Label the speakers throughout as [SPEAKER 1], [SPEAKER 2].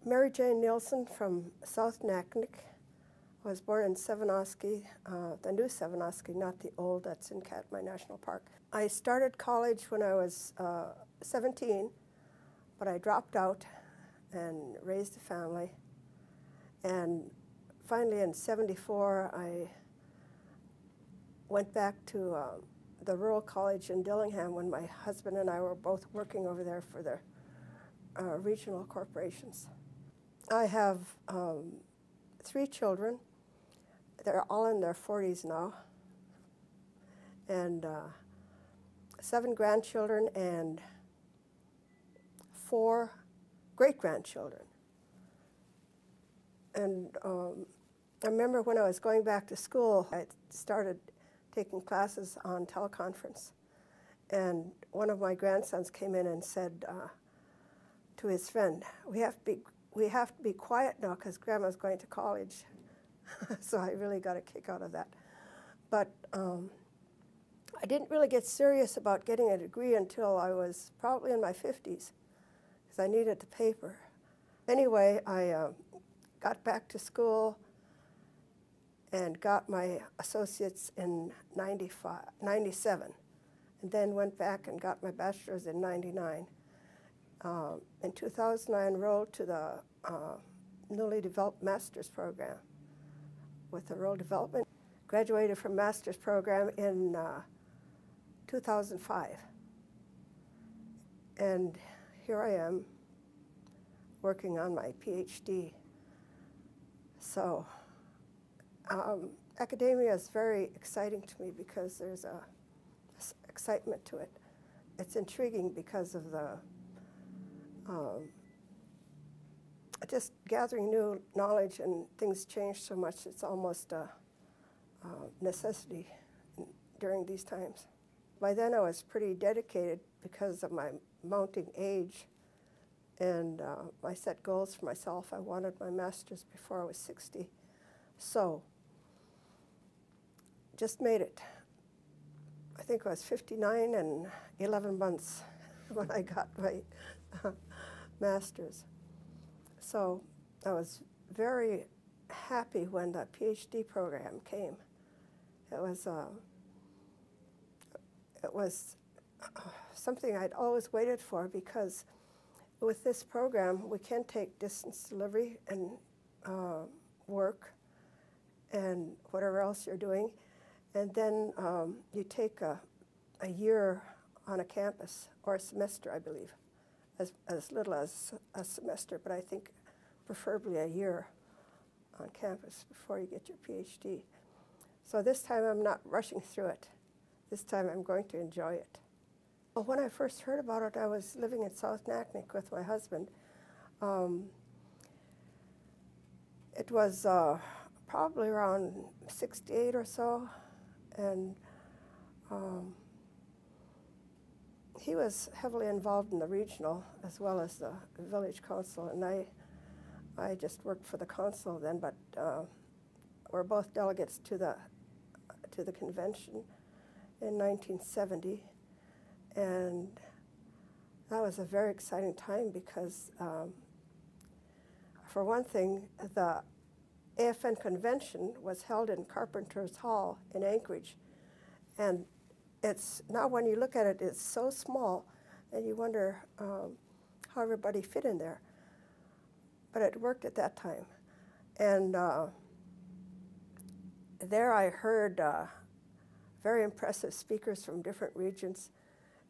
[SPEAKER 1] Mary Jane Nielsen from South Naknek. I was born in Sevenoski, the new Sevenoski, not the old that's in Katmai National Park. I started college when I was 17, but I dropped out and raised a family. And finally in '74, I went back to the rural college in Dillingham when my husband and I were both working over there for the regional corporations. I have 3 children. They're all in their 40s now, and 7 grandchildren and 4 great-grandchildren. And I remember when I was going back to school, I started taking classes on teleconference, and one of my grandsons came in and said to his friend, we have to be quiet now because Grandma's going to college." So I really got a kick out of that. But I didn't really get serious about getting a degree until I was probably in my 50s, because I needed the paper. Anyway, I got back to school and got my associates in '97, and then went back and got my bachelor's in '99. In 2000, I enrolled to the newly developed master's program with the rural development. Graduated from master's program in 2005. And here I am working on my PhD. So academia is very exciting to me because there's a excitement to it. It's intriguing because of the just gathering new knowledge, and things change so much, it's almost a necessity during these times. By then I was pretty dedicated because of my mounting age, and I set goals for myself. I wanted my master's before I was 60. So, just made it. I think I was 59 and 11 months when I got my master's. So I was very happy when the PhD program came. It was something I'd always waited for, because with this program we can take distance delivery and work and whatever else you're doing, and then you take a year on a campus, or a semester, I believe. As little as a semester, but I think preferably a year on campus before you get your PhD. So this time I'm not rushing through it. This time I'm going to enjoy it. Well, when I first heard about it, I was living in South Naknek with my husband. It was probably around '68 or so, and he was heavily involved in the regional as well as the village council, and I just worked for the council then, but we're both delegates to the convention in 1970, and that was a very exciting time because, for one thing, the AFN convention was held in Carpenter's Hall in Anchorage, and it's now, when you look at it, it's so small, and you wonder how everybody fit in there. But it worked at that time. And there I heard very impressive speakers from different regions.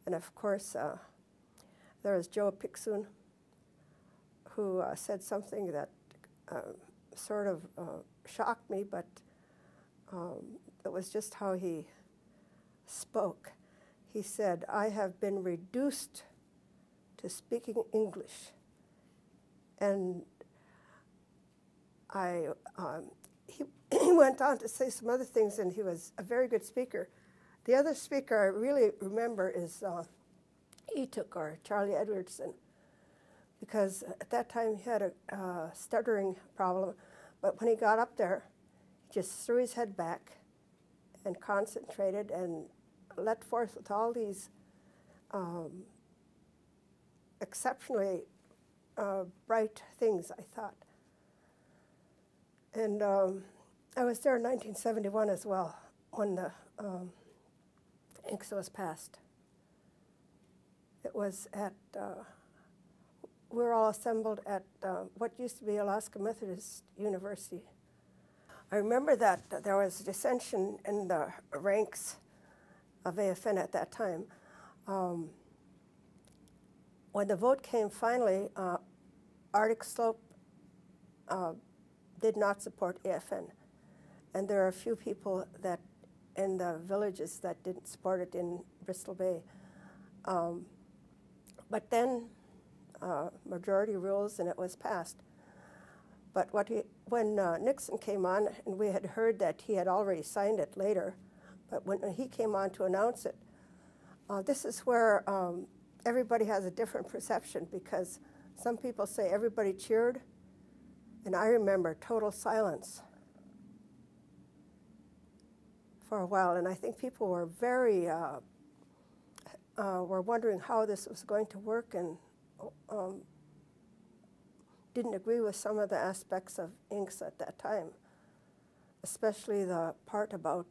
[SPEAKER 1] And of course, there was Joe Pixun, who said something that sort of shocked me, but it was just how he spoke. He said, "I have been reduced to speaking English." And he went on to say some other things, and he was a very good speaker. The other speaker I really remember is Etuk, or Charlie Edwardson, because at that time he had a stuttering problem, but when he got up there, he just threw his head back and concentrated and let forth with all these exceptionally bright things, I thought. And I was there in 1971 as well, when the INCSA was passed. It was at, we were all assembled at what used to be Alaska Methodist University. I remember that there was dissension in the ranks of AFN at that time. When the vote came finally, Arctic Slope did not support AFN. And there are a few people that in the villages that didn't support it in Bristol Bay. But then majority rules and it was passed. But when Nixon came on, and we had heard that he had already signed it later, but when he came on to announce it, this is where everybody has a different perception, because some people say everybody cheered, and I remember total silence for a while, and I think people were very, were wondering how this was going to work, and didn't agree with some of the aspects of INCSA at that time, especially the part about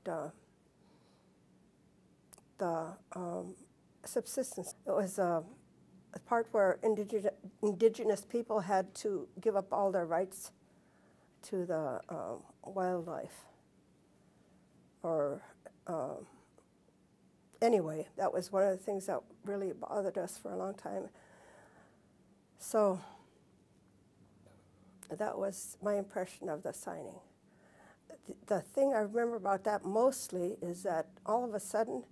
[SPEAKER 1] the subsistence. It was a part where indigenous people had to give up all their rights to the wildlife. Or anyway, that was one of the things that really bothered us for a long time. So that was my impression of the signing. The thing I remember about that mostly is that all of a sudden,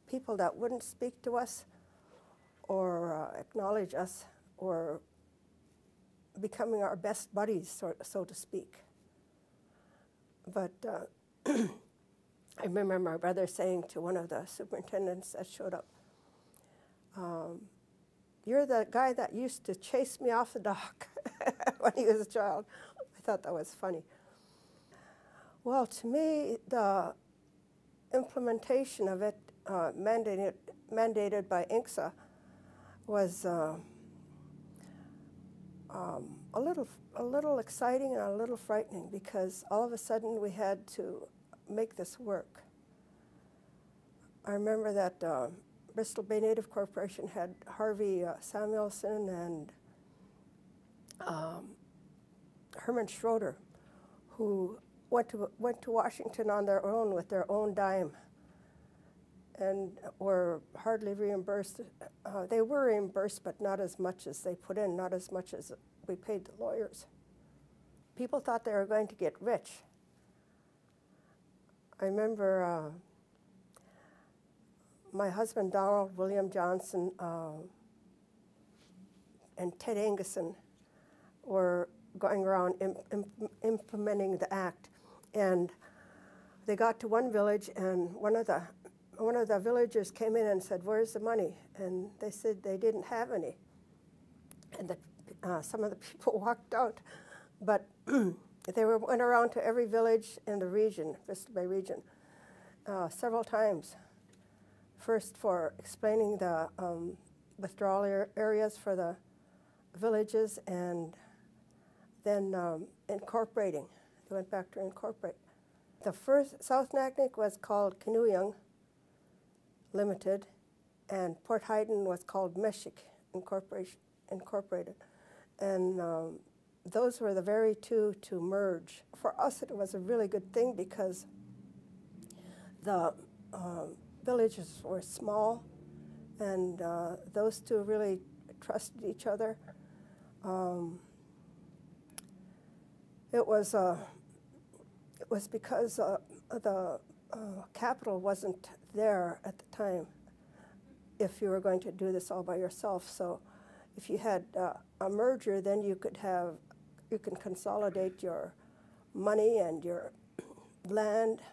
[SPEAKER 1] people that wouldn't speak to us or acknowledge us were becoming our best buddies, so to speak. But I remember my brother saying to one of the superintendents that showed up, "You're the guy that used to chase me off the dock," when he was a child. I thought that was funny. Well, to me, the implementation of it, mandated by INCSA, was a little exciting and a little frightening, because all of a sudden we had to make this work. I remember that Bristol Bay Native Corporation had Harvey Samuelson and Herman Schroeder, who went to Washington on their own with their own dime, and were hardly reimbursed. They were reimbursed, but not as much as they put in, not as much as we paid the lawyers. People thought they were going to get rich. I remember my husband, Donald William Johnson, and Ted Anguson were going around implementing the act. And they got to one village, and one of the villagers came in and said, "Where's the money?" And they said they didn't have any. And some of the people walked out. But they went around to every village in the region, Bristol Bay region, several times. First for explaining the withdrawal areas for the villages, and then incorporating. They went back to incorporate. The first South Naknek was called Kinuyung Limited, and Port Haydn was called Meshik Incorporated. And those were the very two to merge. For us, it was a really good thing, because the villages were small, and those two really trusted each other. It was because the capital wasn't there at the time if you were going to do this all by yourself. So if you had a merger, then you can consolidate your money and your land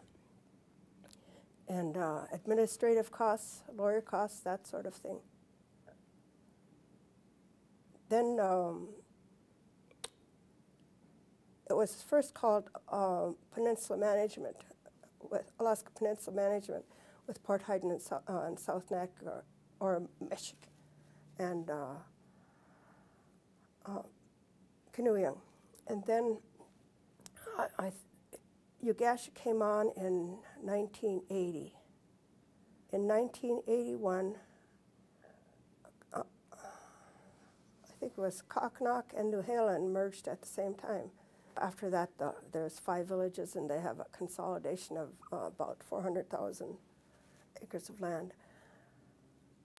[SPEAKER 1] and administrative costs, lawyer costs, that sort of thing. Then it was first called Peninsula Management, with Alaska Peninsula Management, with Port Haydn and South Naknek, or Meshik. And canoeing. And then Ugasha came on in 1980. In 1981, I think it was Cocknock and New Helen merged at the same time. After that, there's 5 villages, and they have a consolidation of about 400,000 acres of land.